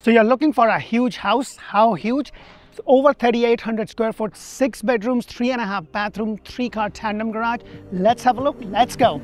So you're looking for a huge house. How huge? It's over 3,800 square foot, 6 bedrooms, 3.5 bathroom, 3-car tandem garage. Let's have a look. Let's go.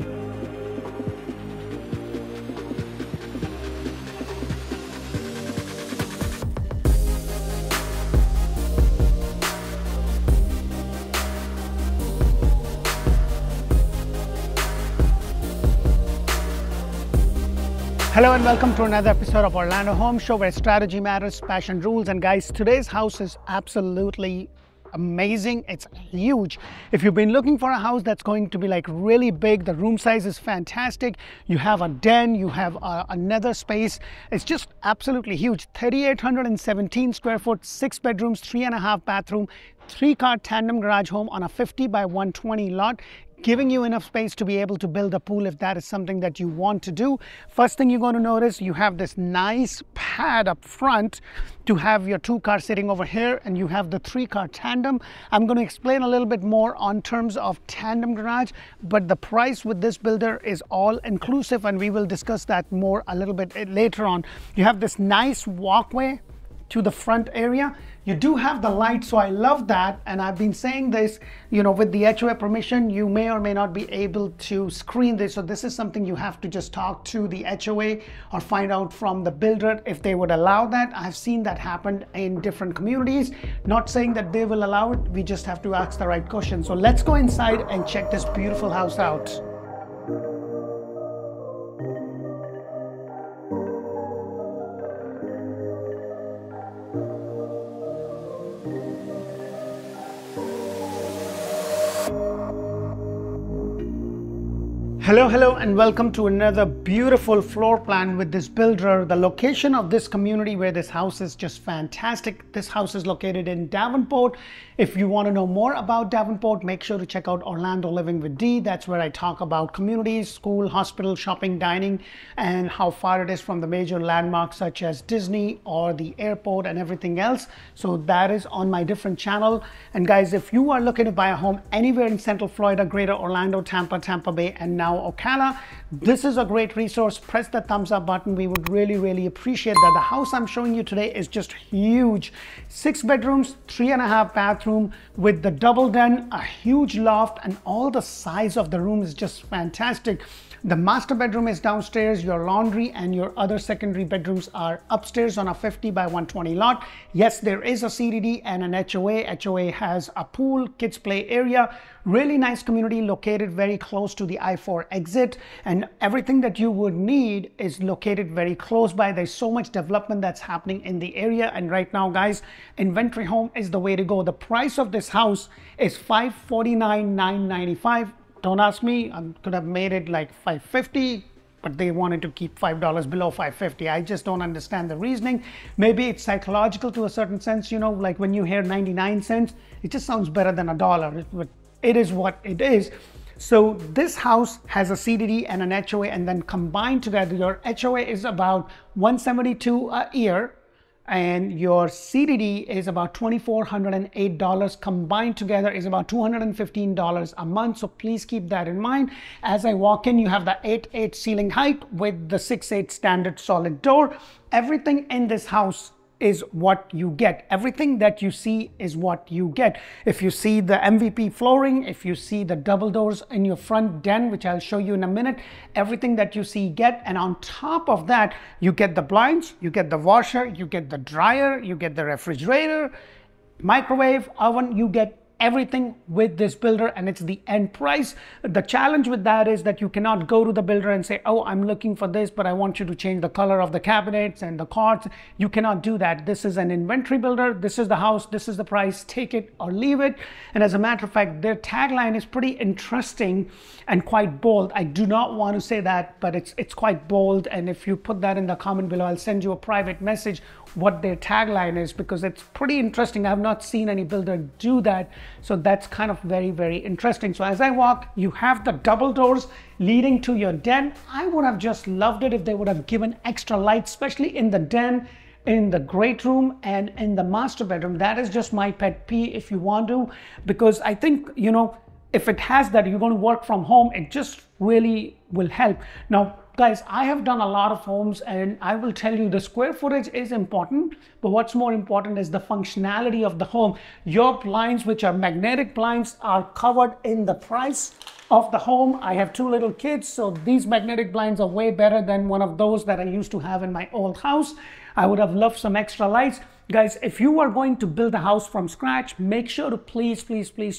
Hello and welcome to another episode of Orlando Home Show, where strategy matters, passion rules. And guys, today's house is absolutely amazing. It's huge. If you've been looking for a house that's going to be like really big, the room size is fantastic. You have a den, you have another space. It's just absolutely huge. 3,817 square foot, 6 bedrooms, 3.5 bathroom, 3-car tandem garage home on a 50 by 120 lot, giving you enough space to be able to build a pool if that is something that you want to do. First thing you're going to notice, you have this nice pad up front to have your 2-car sitting over here, and you have the 3-car tandem. I'm going to explain a little bit more on terms of tandem garage, but the price with this builder is all inclusive, and we will discuss that more a little bit later on. You have this nice walkway to the front area. You do have the light, so I love that. And I've been saying this, with the HOA permission, you may or may not be able to screen this. So this is something you have to just talk to the HOA or find out from the builder if they would allow that. I've seen that happen in different communities. Not saying that they will allow it. We just have to ask the right question. So let's go inside and check this beautiful house out. Hello and welcome to another beautiful floor plan with this builder. The location of this community where this house is just fantastic. This house is located in Davenport. If you want to know more about Davenport, make sure to check out Orlando Living with D. That's where I talk about communities, school, hospital, shopping, dining, and how far it is from the major landmarks such as Disney or the airport and everything else. So that is on my different channel. And guys, if you are looking to buy a home anywhere in Central Florida, Greater Orlando, Tampa Bay, and now Ocala, this is a great resource. Press the thumbs up button. We would really appreciate that. The house I'm showing you today is just huge. 6 bedrooms, 3.5 bathroom with the double den, a huge loft, and all the size of the room is just fantastic. The master bedroom is downstairs. Your laundry and your other secondary bedrooms are upstairs on a 50 by 120 lot. Yes, there is a CDD and an HOA. HOA has a pool, kids play area. Really nice community located very close to the I-4 exit, and everything that you would need is located very close by. There's so much development that's happening in the area, and right now, guys, inventory home is the way to go. The price of this house is $549,995. Don't ask me, I could have made it like $550, but they wanted to keep $5 below $550. I just don't understand the reasoning. Maybe it's psychological to a certain sense, like when you hear 99 cents, it just sounds better than $1. It is what it is. So this house has a CDD and an HOA, and then combined together, your HOA is about $172 a year, and your CDD is about $2,408. Combined together is about $215 a month. So please keep that in mind. As I walk in, you have the 8'8" ceiling height with the 6'8" standard solid door. Everything in this house is what you get. Everything that you see is what you get. If you see the MVP flooring, if you see the double doors in your front den, which I'll show you in a minute, everything that you see get. And on top of that, you get the blinds, you get the washer, you get the dryer, you get the refrigerator, microwave, oven, you get everything with this builder, and it's the end price. The challenge with that is that you cannot go to the builder and say, oh, I'm looking for this, but I want you to change the color of the cabinets and the cards. You cannot do that. This is an inventory builder. This is the house. This is the price. Take it or leave it. And as a matter of fact, their tagline is pretty interesting and quite bold. I do not want to say that, but it's quite bold. And if you put that in the comment below, I'll send you a private message what their tagline is, because it's pretty interesting. I've not seen any builder do that. So that's kind of very interesting. So as I walk, you have the double doors leading to your den. I would have just loved it if they would have given extra light, especially in the den, in the great room, and in the master bedroom. That is just my pet peeve if you want to, because I think, if it has that, you're going to work from home, it just really will help. Now, guys, I have done a lot of homes, and I will tell you the square footage is important, but what's more important is the functionality of the home. Your blinds, which are magnetic blinds, are covered in the price of the home. I have 2 little kids, so these magnetic blinds are way better than one of those that I used to have in my old house. I would have loved some extra lights. Guys, if you are going to build a house from scratch, make sure to please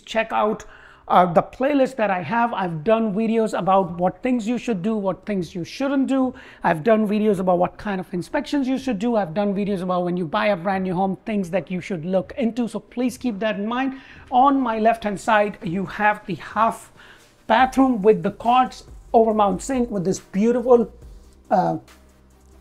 check out the playlist that I have. I've done videos about what things you should do, what things you shouldn't do. I've done videos about what kind of inspections you should do. I've done videos about when you buy a brand new home, things that you should look into. So please keep that in mind. On my left hand side, you have the half bathroom with the quartz overmount sink with this beautiful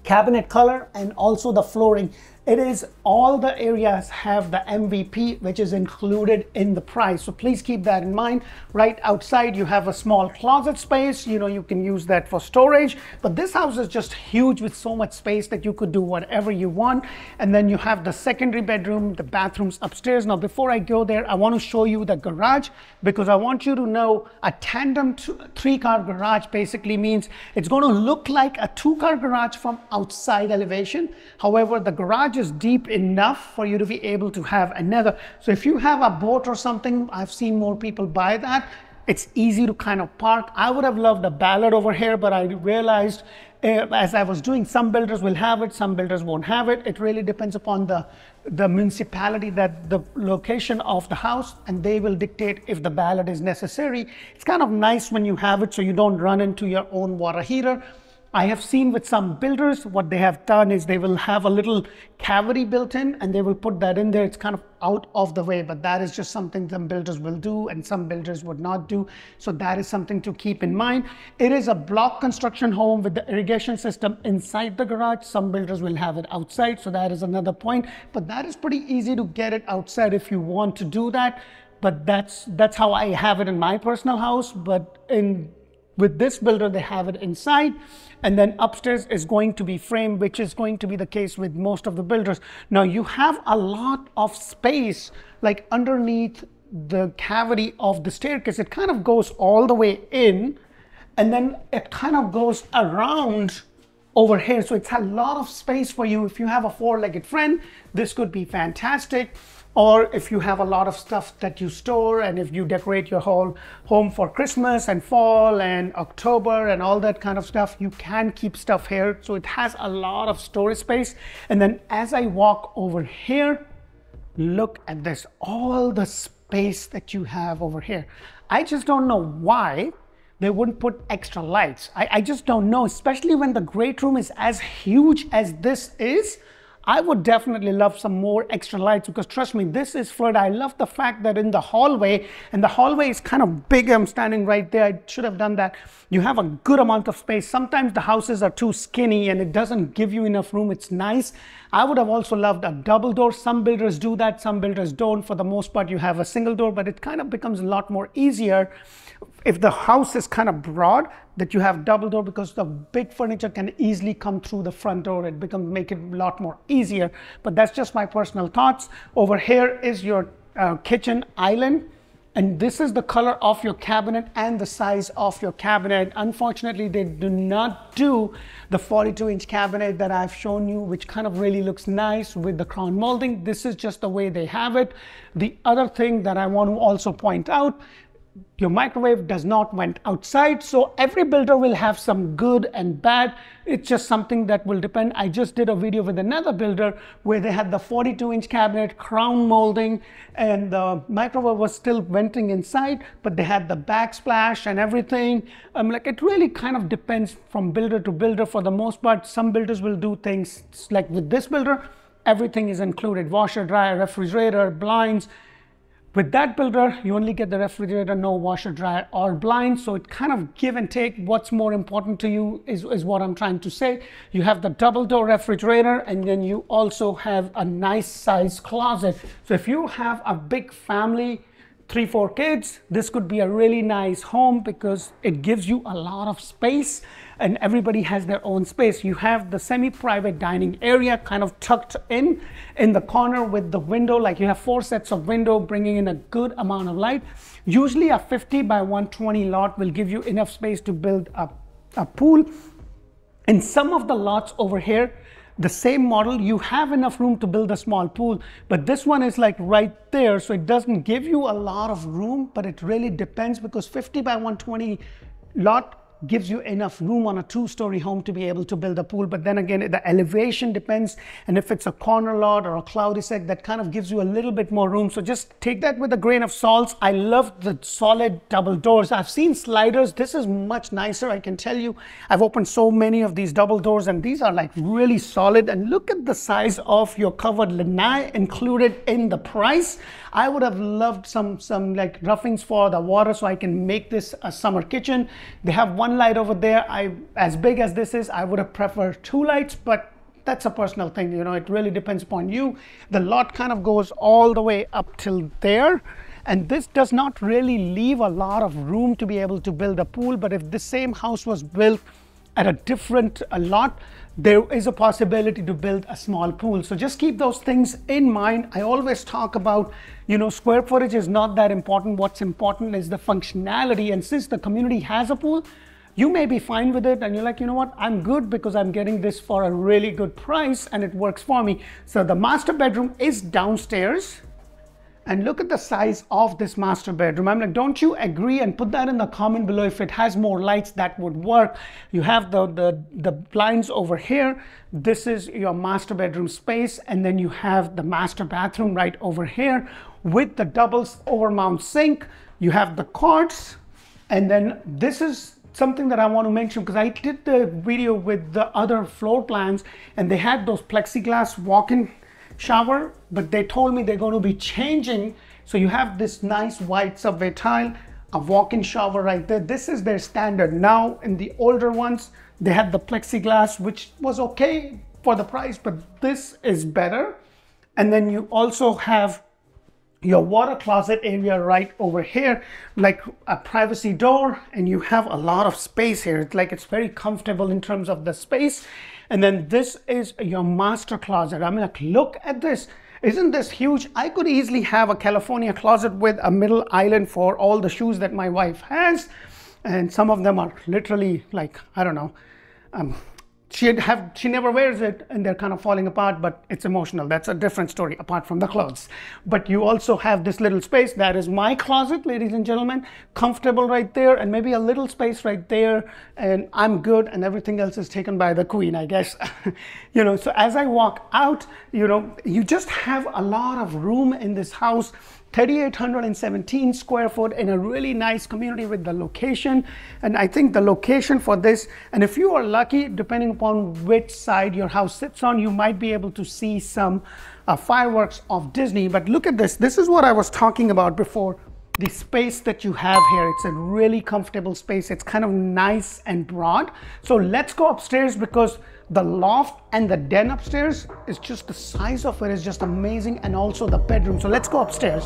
cabinet color, and also the flooring. It is, all the areas have the MVP, which is included in the price. So please keep that in mind. Right outside, you have a small closet space. You know, you can use that for storage, but this house is just huge with so much space that you could do whatever you want. And then you have the secondary bedroom, the bathrooms upstairs. Now, before I go there, I want to show you the garage, because I want you to know a tandem 3-car garage basically means it's going to look like a 2-car garage from outside elevation. However, the garage is deep enough for you to be able to have another. So if you have a boat or something, I've seen more people buy that. It's easy to kind of park. I would have loved a ballad over here, but I realized as I was doing, some builders will have it, some builders won't have it. It really depends upon the municipality, that the location of the house, and they will dictate if the ballad is necessary. It's kind of nice when you have it so you don't run into your own water heater. I have seen with some builders, what they have done is they will have a little cavity built in, and they will put that in there. It's kind of out of the way, but that is just something some builders will do and some builders would not do. So that is something to keep in mind. It is a block construction home with the irrigation system inside the garage. Some builders will have it outside, so that is another point. But that is pretty easy to get it outside if you want to do that. But that's how I have it in my personal house. But with this builder, they have it inside, and then upstairs is going to be framed, which is going to be the case with most of the builders. Now, you have a lot of space, like underneath the cavity of the staircase. It kind of goes all the way in, and then it kind of goes around over here. So it's a lot of space for you. If you have a 4-legged friend, this could be fantastic. Or if you have a lot of stuff that you store, and if you decorate your whole home for Christmas and fall and October and all that kind of stuff, you can keep stuff here. So it has a lot of storage space. And then as I walk over here, look at this, all the space that you have over here. I just don't know why they wouldn't put extra lights. I just don't know, especially when the great room is as huge as this is. I would definitely love some more extra lights, because trust me, this is Florida. I love the fact that in the hallway, and the hallway is kind of big. I'm standing right there. I should have done that. You have a good amount of space. Sometimes the houses are too skinny and it doesn't give you enough room. It's nice. I would have also loved a double door. Some builders do that, some builders don't. For the most part, you have a single door, but it kind of becomes a lot more easier if the house is kind of broad, that you have double door, because the big furniture can easily come through the front door. It make it a lot more easier. But that's just my personal thoughts. Over here is your kitchen island, and this is the color of your cabinet and the size of your cabinet. Unfortunately, they do not do the 42-inch cabinet that I've shown you, which kind of really looks nice with the crown molding. This is just the way they have it. The other thing that I want to also point out, your microwave does not went outside. So every builder will have some good and bad. It's just something that will depend. I just did a video with another builder where they had the 42-inch cabinet, crown molding, and the microwave was still venting inside, but they had the backsplash and everything. Like, it really kind of depends from builder to builder. For the most part, some builders will do things like with this builder, everything is included: washer, dryer, refrigerator, blinds. With that builder, you only get the refrigerator, no washer, dryer, or blinds. So it kind of give and take. What's more important to you is what I'm trying to say. You have the double door refrigerator, and then you also have a nice size closet. So if you have a big family, 3, 4 kids, this could be a really nice home because it gives you a lot of space and everybody has their own space. You have the semi-private dining area kind of tucked in the corner with the window, like you have 4 sets of window bringing in a good amount of light. Usually a 50 by 120 lot will give you enough space to build a pool. In some of the lots over here, the same model, you have enough room to build a small pool, but this one is like right there, so it doesn't give you a lot of room, but it really depends because 50 by 120 lot gives you enough room on a 2-story home to be able to build a pool. But then again, the elevation depends, and if it's a corner lot or a cul-de-sac, that kind of gives you a little bit more room. So just take that with a grain of salt. I love the solid double doors. I've seen sliders. This is much nicer, I can tell you. I've opened so many of these double doors and these are like really solid. And look at the size of your covered lanai included in the price. I would have loved some like roughings for the water so I can make this a summer kitchen. They have one light over there. As big as this is, I would have preferred 2 lights, but that's a personal thing, you know, it really depends upon you. The lot kind of goes all the way up till there, and this does not really leave a lot of room to be able to build a pool. But if the same house was built at a different lot, there is a possibility to build a small pool. So just keep those things in mind. I always talk about, you know, square footage is not that important. What's important is the functionality. And since the community has a pool, you may be fine with it and you're like, you know what, I'm good because I'm getting this for a really good price and it works for me. So the master bedroom is downstairs. And look at the size of this master bedroom. I'm like, don't you agree? And put that in the comment below. If it has more lights, that would work. You have the blinds over here. This is your master bedroom space. And then you have the master bathroom right over here with the double overmount sink. You have the quartz. And then this is something that I want to mention because I did the video with the other floor plans and they had those plexiglass walk-in shower, but they told me they're going to be changing. So you have this nice white subway tile, a walk-in shower right there. This is their standard. Now in the older ones, they had the plexiglass, which was okay for the price, but this is better. And then you also have your water closet area right over here, like a privacy door, and you have a lot of space here. It's like it's very comfortable in terms of the space. And then this is your master closet. I mean, like, look at this. Isn't this huge? I could easily have a California closet with a middle island for all the shoes that my wife has. And some of them are literally like, I don't know, she never wears it and they're kind of falling apart, but it's emotional. That's a different story apart from the clothes. But you also have this little space. That is my closet, ladies and gentlemen. Comfortable right there, and maybe a little space right there, and I'm good, and everything else is taken by the queen, I guess. You know, so as I walk out, you know, you just have a lot of room in this house. 3,817 square foot in a really nice community with the location. And I think the location for this, and if you are lucky, depending upon which side your house sits on, you might be able to see some fireworks of Disney. But look at this. This is what I was talking about before. The space that you have here, it's a really comfortable space. It's kind of nice and broad. So let's go upstairs because the loft and the den upstairs is just, the size of it is just amazing, and also the bedroom. So let's go upstairs.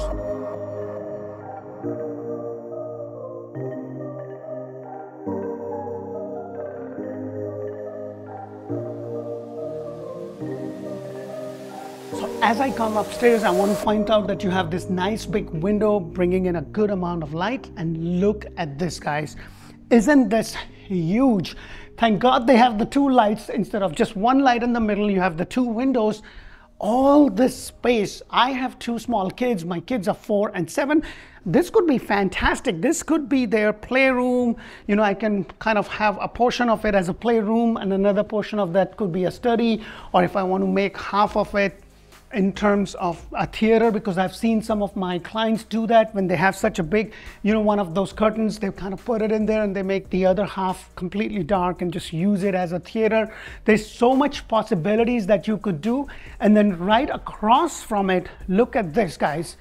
So as I come upstairs, I want to point out that you have this nice big window bringing in a good amount of light. And look at this, guys. Isn't this huge? Thank God they have the 2 lights instead of just 1 light in the middle. You have the 2 windows. All this space. I have 2 small kids. My kids are 4 and 7. This could be fantastic. This could be their playroom. You know, I can kind of have a portion of it as a playroom and another portion of that could be a study, or if I want to make half of it in terms of a theater, because I've seen some of my clients do that when they have such a big, you know, one of those curtains, they kind of put it in there and they make the other half completely dark and just use it as a theater. There's so much possibilities that you could do. And then right across from it, look at this, guys.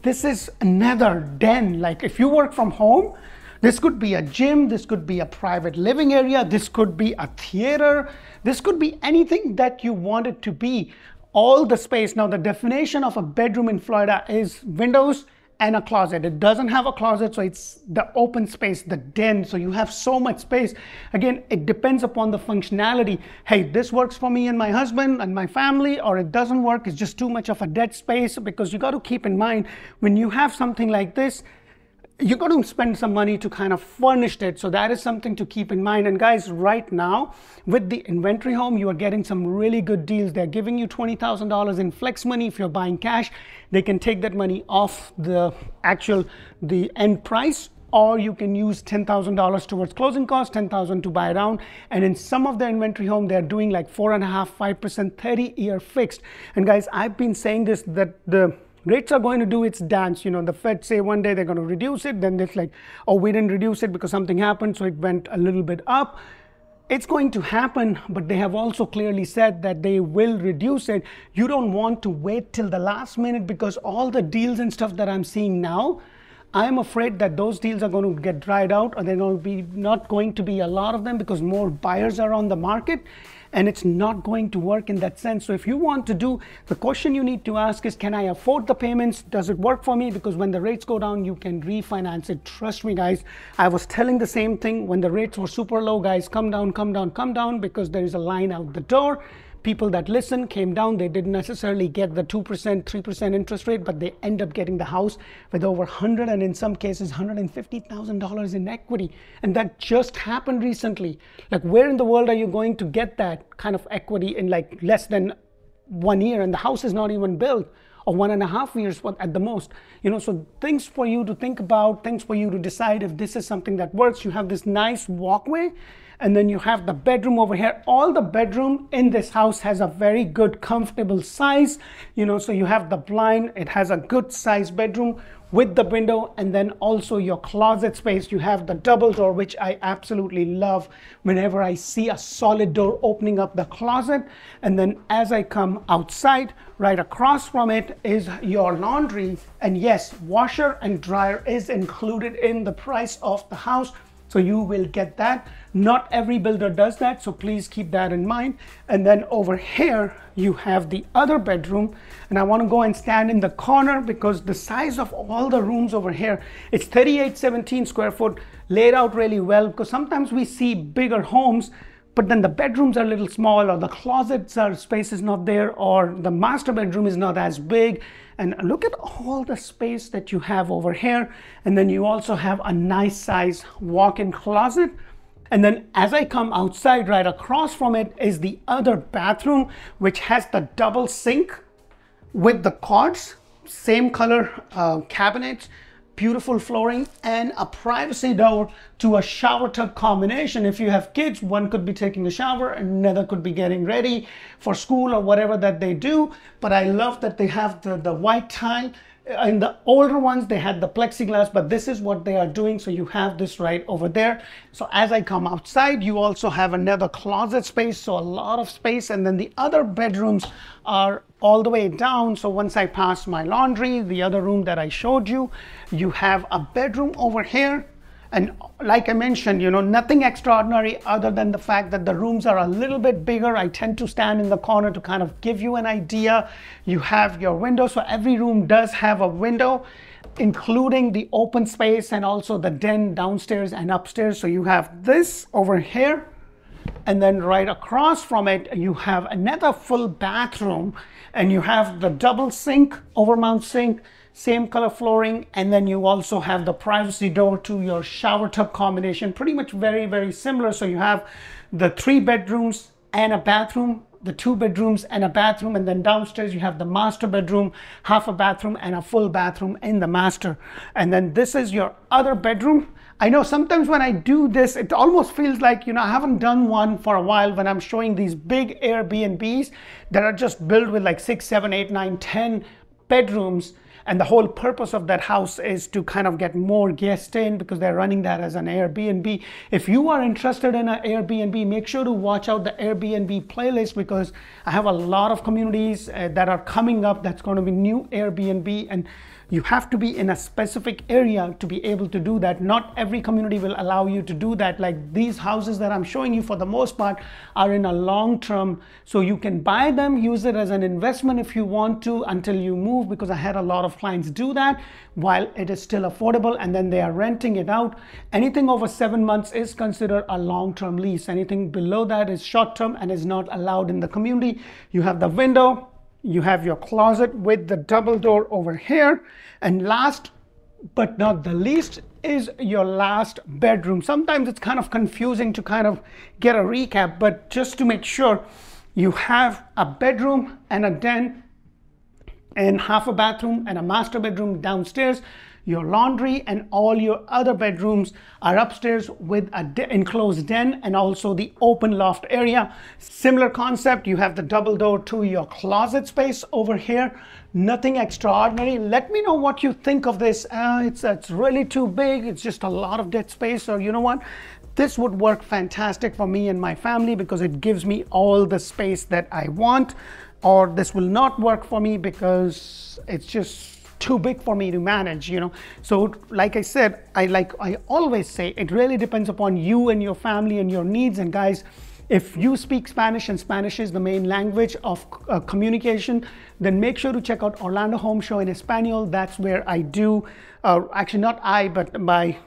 This is another den. Like if you work from home, this could be a gym, this could be a private living area, this could be a theater, this could be anything that you want it to be. All the space. Now the definition of a bedroom in Florida is windows and a closet. It doesn't have a closet, so it's the open space, the den, so you have so much space. Again, it depends upon the functionality. Hey, this works for me and my husband and my family, or it doesn't work, it's just too much of a dead space. Because you got to keep in mind, when you have something like this, you're going to spend some money to kind of furnish it. So that is something to keep in mind. And guys, right now with the inventory home, you are getting some really good deals. They're giving you $20,000 in flex money. If you're buying cash, they can take that money off the end price, or you can use $10,000 towards closing costs, $10,000 to buy around. And in some of the inventory home, they're doing like 4.5%, 5%, 30-year fixed. And guys, I've been saying this, that the rates are going to do its dance. You know, the Fed say one day they're going to reduce it, then it's like, oh, we didn't reduce it because something happened, so it went a little bit up. It's going to happen, but they have also clearly said that they will reduce it. You don't want to wait till the last minute, because all the deals and stuff that I'm seeing now, I'm afraid that those deals are going to get dried out, or they're going to be not going to be a lot of them, because more buyers are on the market. And it's not going to work in that sense. So if you want to do, the question you need to ask is, can I afford the payments? Does it work for me? Because when the rates go down, you can refinance it. Trust me, guys. I was telling the same thing when the rates were super low, guys. Come down, come down, come down, because there is a line out the door. People that listen came down. They didn't necessarily get the 2%, 3% interest rate, but they end up getting the house with over 100 and in some cases $150,000 in equity. And that just happened recently. Like, where in the world are you going to get that kind of equity in like less than 1 year? And the house is not even built, or 1.5 years at the most. You know, so things for you to think about, things for you to decide if this is something that works. You have this nice walkway, and then you have the bedroom over here. All the bedroom in this house has a very good, comfortable size. You know, so you have the blind. It has a good size bedroom with the window, and then also your closet space. You have the double door, which I absolutely love whenever I see a solid door opening up the closet. And then as I come outside, right across from it is your laundry. And yes, washer and dryer is included in the price of the house. So you will get that. Not every builder does that, so please keep that in mind. And then over here, you have the other bedroom. And I want to go and stand in the corner, because the size of all the rooms over here, it's 3817 square foot, laid out really well. Because sometimes we see bigger homes, but then the bedrooms are a little small, or the closets are space is not there, or the master bedroom is not as big. And look at all the space that you have over here. And then you also have a nice size walk-in closet. And then as I come outside, right across from it is the other bathroom, which has the double sink with the quartz, same color cabinets, beautiful flooring, and a privacy door to a shower tub combination. If you have kids, one could be taking a shower, another could be getting ready for school or whatever that they do. But I love that they have the white tile. In the older ones, they had the plexiglass, but this is what they are doing. So you have this right over there. So as I come outside, you also have another closet space, so a lot of space. And then the other bedrooms are all the way down. So once I pass my laundry, the other room that I showed you, you have a bedroom over here. And like I mentioned, you know, nothing extraordinary other than the fact that the rooms are a little bit bigger. I tend to stand in the corner to kind of give you an idea. You have your window. So every room does have a window, including the open space and also the den downstairs and upstairs. So you have this over here. And then right across from it, you have another full bathroom, and you have the double sink, overmount sink, same color flooring, and then you also have the privacy door to your shower tub combination, pretty much very, very similar. So you have the 3 bedrooms and a bathroom, the 2 bedrooms and a bathroom, and then downstairs you have the master bedroom, half a bathroom and a full bathroom in the master. And then this is your other bedroom. I know sometimes when I do this, it almost feels like, you know, I haven't done one for a while when I'm showing these big Airbnbs that are just built with like 6, 7, 8, 9, 10 bedrooms. And the whole purpose of that house is to kind of get more guests in, because they're running that as an Airbnb. If you are interested in an Airbnb, make sure to watch out the Airbnb playlist, because I have a lot of communities that are coming up that's going to be new Airbnb, and you have to be in a specific area to be able to do that. Not every community will allow you to do that. Like these houses that I'm showing you, for the most part, are in a long term. So you can buy them, use it as an investment if you want to until you move, because I had a lot of of clients do that while it is still affordable, and then they are renting it out. Anything over 7 months is considered a long-term lease. Anything below that is short-term and is not allowed in the community. You have the window, you have your closet with the double door over here, and last but not the least is your last bedroom. Sometimes it's kind of confusing to kind of get a recap, but just to make sure, you have a bedroom and a den and half a bathroom and a master bedroom downstairs. Your laundry and all your other bedrooms are upstairs with an enclosed den and also the open loft area. Similar concept, you have the double door to your closet space over here. Nothing extraordinary. Let me know what you think of this. It's really too big. It's just a lot of dead space. Or you know what? This would work fantastic for me and my family because it gives me all the space that I want. Or this will not work for me because it's just too big for me to manage, you know. So like I said, I always say, it really depends upon you and your family and your needs. And guys, if you speak Spanish and Spanish is the main language of communication, then make sure to check out Orlando Home Show in Espanol. That's where I do, actually not I, but my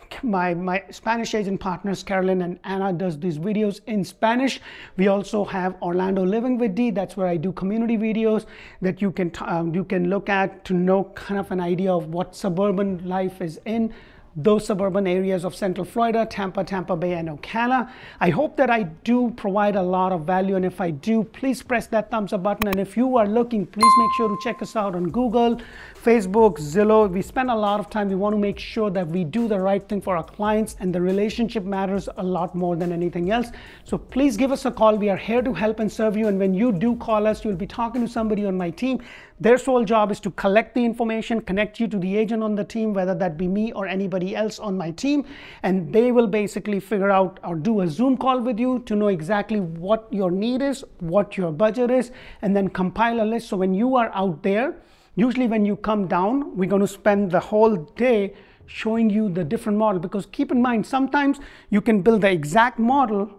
Spanish agent partners, Carolyn and Anna, does these videos in Spanish. We also have Orlando Living with D. That's where I do community videos that you can look at to know kind of an idea of what suburban life is in those suburban areas of Central Florida, Tampa Bay, and Ocala. I hope that I do provide a lot of value, and if I do, please press that thumbs up button. And if you are looking, please make sure to check us out on Google, Facebook, Zillow. We spend a lot of time. We want to make sure that we do the right thing for our clients, and the relationship matters a lot more than anything else. So please give us a call. We are here to help and serve you, and when you do call us, you'll be talking to somebody on my team. Their sole job is to collect the information, connect you to the agent on the team, whether that be me or anybody else on my team, and they will basically figure out or do a Zoom call with you to know exactly what your need is, what your budget is, and then compile a list. So when you are out there, usually when you come down, we're going to spend the whole day showing you the different model, because keep in mind, sometimes you can build the exact model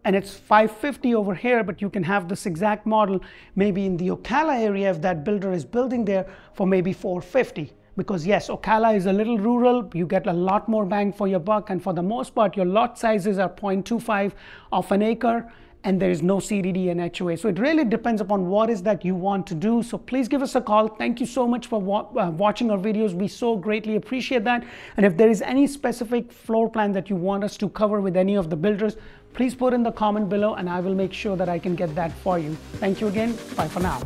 and it's $550 over here, but you can have this exact model maybe in the Ocala area if that builder is building there for maybe $450. Because yes, Ocala is a little rural, you get a lot more bang for your buck, and for the most part, your lot sizes are 0.25 of an acre, and there is no CDD and HOA. So it really depends upon what is that you want to do. So please give us a call. Thank you so much for watching our videos. We so greatly appreciate that. And if there is any specific floor plan that you want us to cover with any of the builders, please put in the comment below and I will make sure that I can get that for you. Thank you again. Bye for now.